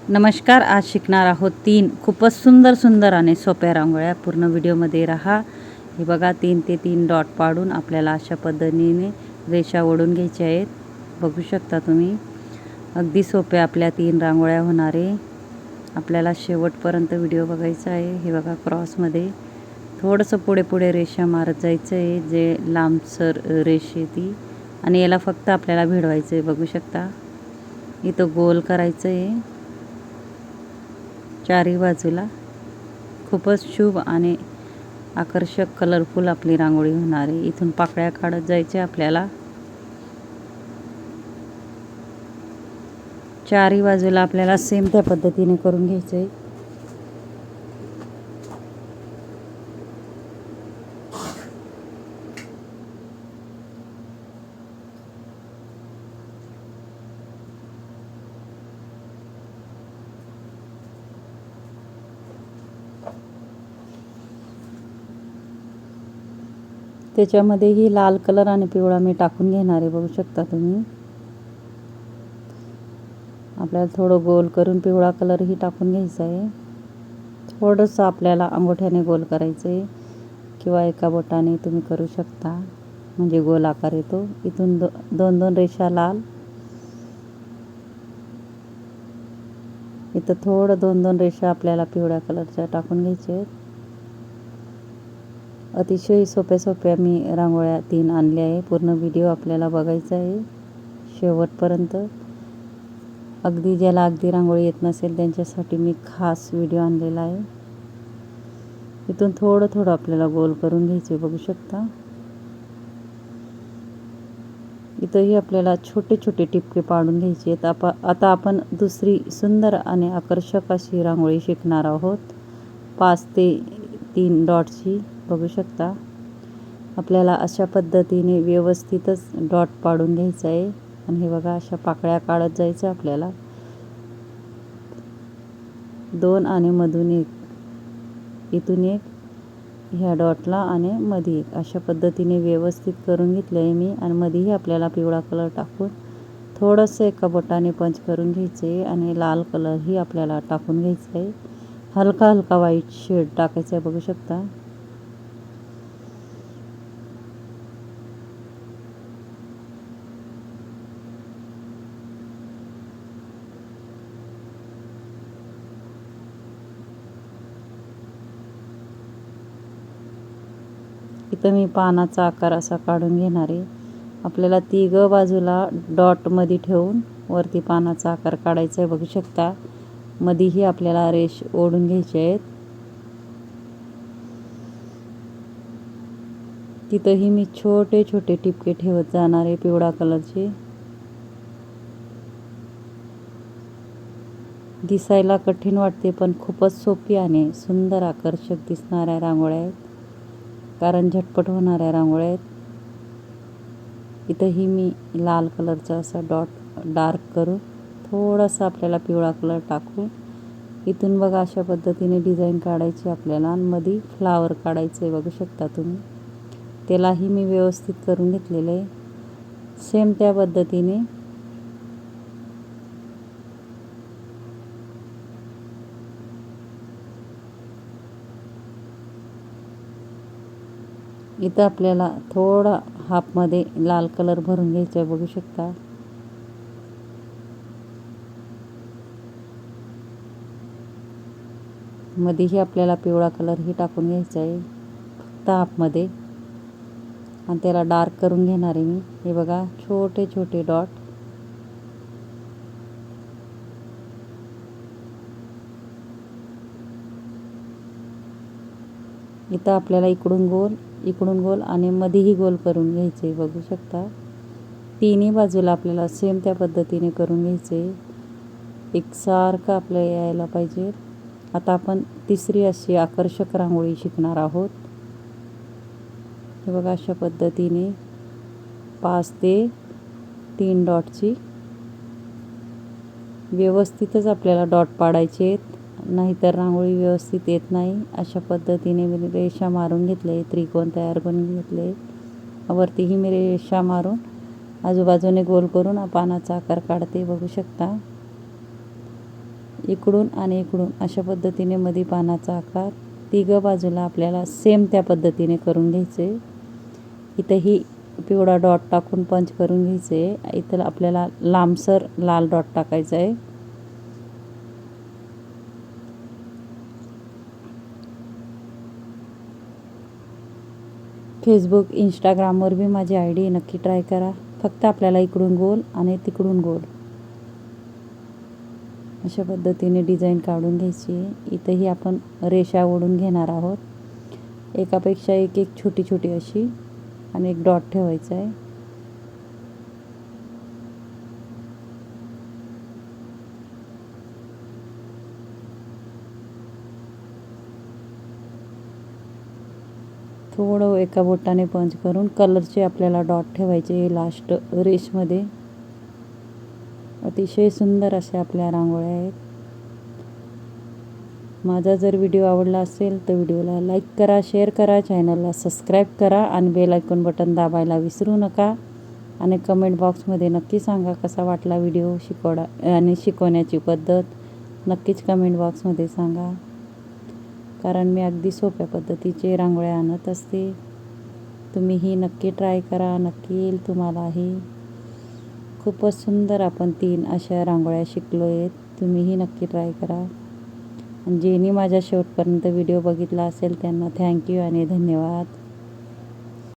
नमस्कार. आज शिकणार आहोत 3 खूपच सुंदर आणि सोप्या रांगोळ्या. पूर्ण व्हिडिओमध्ये राहा. हे बघा 3 ते 3 डॉट पाडून आपल्याला अशा पद्धतीने रेषा ओढून घ्यायच्या आहेत. बघू शकता तुम्ही. अगदी सोप्या आपल्या 3 रांगोळ्या होणार आहे. आपल्याला शेवटपर्यंत व्हिडिओ बघायचा आहे. हे बघा क्रॉसमध्ये थोडंसं पुढे रेषा मारत जायचं आहे, जे लांबसर रेषे ती, आणि याला फक्त आपल्याला भिडवायचं आहे. बघू शकता इथं गोल करायचं आहे चारही बाजूला. खूपच शुभ आणि आकर्षक कलरफुल आपली रांगोळी होणार आहे. इथून पाकळ्या काढत जायच्या आपल्याला. चारही बाजूला आपल्याला सेम त्या पद्धतीने करून घ्यायचं आहे. त्याच्यामध्येही लाल कलर आणि पिवळा मी टाकून घेणार आहे. बघू शकता तुम्ही. आपल्याला थोडं गोल करून पिवळा कलरही टाकून घ्यायचा आहे. थोडंसं आपल्याला अंगठ्याने गोल करायचं आहे किंवा एका बोटाने तुम्ही करू शकता, म्हणजे गोल आकार येतो. इथून दोन रेषा लाल, इथं थोडं 2 रेषा आपल्याला पिवळ्या कलरच्या टाकून घ्यायच्या आहेत. अतिशय सोप्या मी रांगोळ्या 3 आणल्या आहे. पूर्ण व्हिडिओ आपल्याला बघायचा आहे शेवटपर्यंत. ज्याला रांगोळी येत नसेल त्यांच्यासाठी मी खास व्हिडिओ आणलेला आहे. इथून थोडं आपल्याला गोल करून घ्यायचे. बघू शकता. इथंही आपल्याला छोटे टिपके पाडून घ्यायचे आहेत. आता आपण दुसरी सुंदर आणि आकर्षक अशी रांगोळी शिकणार आहोत, 5 ते 3 डॉटची. बघू शकता. आपल्याला अशा पद्धतीने व्यवस्थितच डॉट पाडून घ्यायचा आहे. आणि हे बघा अशा पाकळ्या काढत जायचं आपल्याला. 2 आणि मधून 1, इथून 1, ह्या डॉटला आणि मध्ये 1, अशा पद्धतीने व्यवस्थित करून घेतलं आहे मी. आणि मध्येही आपल्याला पिवळा कलर टाकून थोडंसं एका बोटाने पंच करून घ्यायचं आहे. आणि लाल कलरही आपल्याला टाकून घ्यायचा आहे. हलका व्हाईट शेड टाकायचा आहे. बघू शकता. इथं मी पानाचा आकार असा काढून घेणार आहे. आपल्याला 3 बाजूला डॉटमध्ये ठेवून वरती पानाचा आकार काढायचा आहे. बघू शकता. मध्येही आपल्याला रेष ओढून घ्यायचे आहेत. तिथंही मी छोटे टिपके ठेवत जाणार आहे पिवळा कलरचे. दिसायला कठीण वाटते पण खूपच सोपी आणि सुंदर आकर्षक दिसणाऱ्या रांगोळ्या आहेत, कारण झटपट होणाऱ्या रांगोळ्या आहेत. इथंही मी लाल कलरचा असा डॉट डार्क करून थोडासा आपल्याला पिवळा कलर टाकून इथून बघा अशा पद्धतीने डिझाईन काढायची आपल्याला. आणि मध्ये फ्लावर काढायचं आहे. बघू शकता तुम्ही. त्यालाही मी व्यवस्थित करून घेतलेलं आहे. सेम त्या पद्धतीने इथं आपल्याला थोडा हाफमध्ये लाल कलर भरून घ्यायचा आहे. बघू शकता. मध्येही आपल्याला पिवळा कलरही टाकून घ्यायचा आहे फक्त हाफमध्ये. आणि त्याला डार्क करून घेणार आहे मी. हे बघा छोटे डॉट. इथं आपल्याला इकडून गोल आणि मध्येही गोल करून घ्यायचे. बघू शकता. 3ही बाजूला आपल्याला सेम त्या पद्धतीने करून घ्यायचे. एकसारखं आपल्याला यायला पाहिजे. आता आपण तिसरी अशी आकर्षक रांगोळी शिकणार आहोत. हे बघा अशा पद्धतीने 5 ते 3 डॉटची व्यवस्थितच आपल्याला डॉट पाडायचे आहेत, नाहीतर रांगोळी व्यवस्थित येत नाही. अशा पद्धतीने मी रेषा मारून घेतले, त्रिकोण तयार करून घेतले. वरतीही मी रेषा मारून आजूबाजूने गोल करून पानाचा आकार काढते. बघू शकता. इकडून आणि इकडून अशा पद्धतीने मध्ये पानाचा आकार तिघं बाजूला आपल्याला सेम त्या पद्धतीने करून घ्यायचे. इथंही पिवळा डॉट टाकून पंच करून घ्यायचे. इथं आपल्याला लांबसर लाल डॉट टाकायचा आहे. फेसबुक इंस्टाग्रामवर बी माझी ID आहे, नक्की ट्राय करा. फक्त आपल्याला इकडून गोल आणि तिकडून गोल अशा पद्धतीने डिझाईन काढून घ्यायची. इथंही आपण रेषा ओढून घेणार आहोत. एकापेक्षा एक एक छोटी छोटी अशी आणि एक डॉट ठेवायचा आहे. थोडं एका बोटाने पंच करून कलरचे आपल्याला डॉट ठेवायचे लास्ट रेषमध्ये. अतिशय सुंदर अशा आपल्या रांगोळ्या आहेत. माझा जर व्हिडिओ आवडला असेल तर व्हिडिओला लाईक करा, शेअर करा, चॅनलला सबस्क्राईब करा आणि बेल आयकॉन बटन दाबायला विसरू नका. आणि कमेंट बॉक्समध्ये नक्की सांगा कसा वाटला व्हिडिओ आणि शिकवण्याची पद्धत नक्कीच कमेंट बॉक्समध्ये सांगा. कारण मी अगदी सोप्या पद्धतीचे रांगोळ्या आणत असते. तुम्हीही नक्की ट्राय करा, नक्की येईल तुम्हालाही. खूपच सुंदर आपण 3 अशा रांगोळ्या शिकलो आहेत. तुम्हीही नक्की ट्राय करा. आणि ज्यांनी माझ्या शेवटपर्यंत व्हिडिओ बघितला असेल त्यांना थँक्यू आणि धन्यवाद.